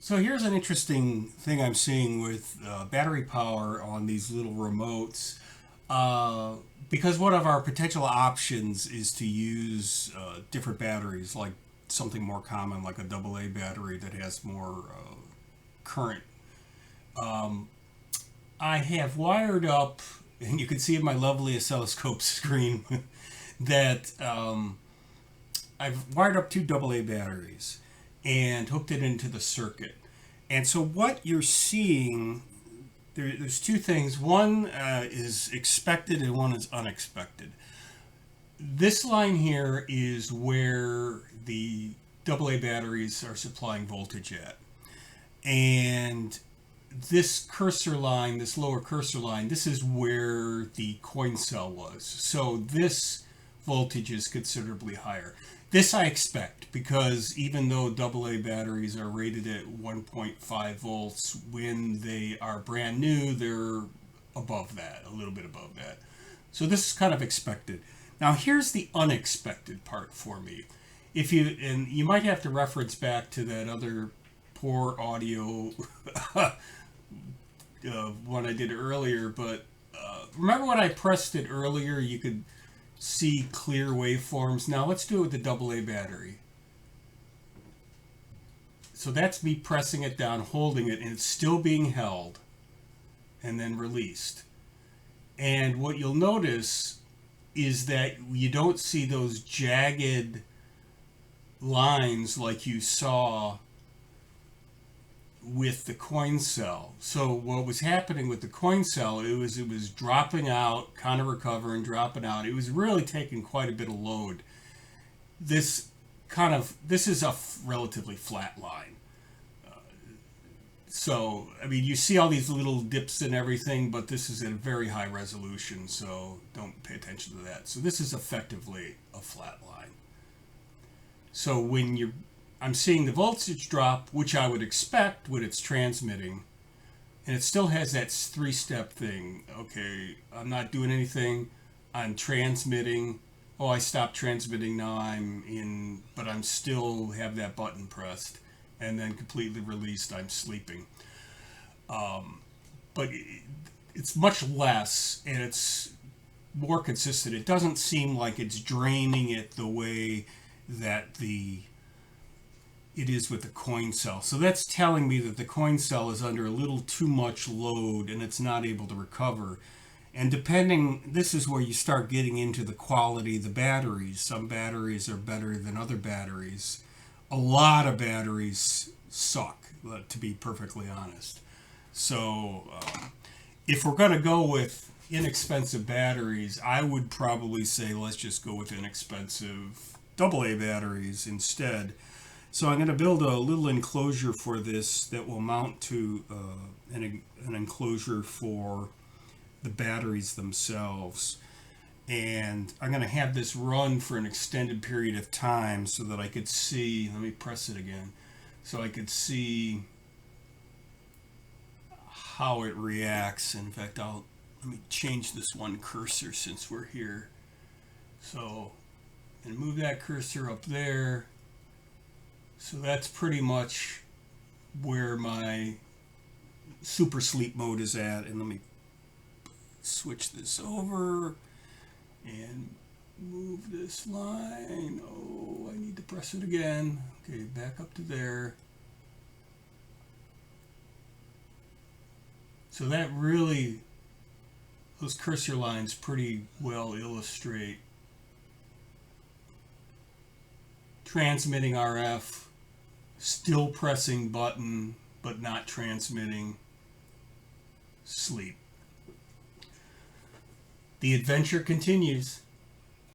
So here's an interesting thing I'm seeing with battery power on these little remotes. Uh, because one of our potential options is to use different batteries, like something more common, like a AA battery that has more current. Um, I have wired up, and you can see in my lovely oscilloscope screen that I've wired up two AA batteries and hooked it into the circuit. And so what you're seeing, there's two things. One is expected and one is unexpected. This line here is where the AA batteries are supplying voltage at. And this cursor line, this lower cursor line, this is where the coin cell was. So this voltage is considerably higher. This I expect because even though AA batteries are rated at 1.5 volts, when they are brand new, they're above that, a little bit above that. So this is kind of expected. Now here's the unexpected part for me. If you, and you might have to reference back to that other poor audio one I did earlier, but remember when I pressed it earlier, you could see clear waveforms. Now let's do it with the AA battery. So that's me pressing it down, holding it, and it's still being held and then released. And what you'll notice is that you don't see those jagged lines like you saw with the coin cell. So what was happening with the coin cell, it was dropping out, kind of recovering, dropping out. It was really taking quite a bit of load. This is a relatively flat line. So I mean, you see all these little dips and everything, but this is at a very high resolution, so don't pay attention to that. So this is effectively a flat line. So I'm seeing the voltage drop, which I would expect when it's transmitting, and it still has that three-step thing. Okay, I'm not doing anything. I'm transmitting. Oh, I stopped transmitting. Now I'm in, but I'm still have that button pressed, and then completely released. I'm sleeping. But it's much less, and it's more consistent. It doesn't seem like it's draining it the way that it is with the coin cell. So that's telling me that the coin cell is under a little too much load and it's not able to recover. And this is where you start getting into the quality of the batteries. Some batteries are better than other batteries. A lot of batteries suck, to be perfectly honest. So if we're going to go with inexpensive batteries, I would probably say let's just go with inexpensive AA batteries instead. So I'm going to build a little enclosure for this that will mount to an enclosure for the batteries themselves. And I'm going to have this run for an extended period of time so that I could see, let me press it again, so I could see how it reacts. In fact, let me change this one cursor since we're here. So, and move that cursor up there. So that's pretty much where my super sleep mode is at. And let me switch this over and move this line. Oh, I need to press it again. Okay, back up to there. So that really, those cursor lines pretty well illustrate transmitting RF, still pressing button, but not transmitting, sleep. The adventure continues.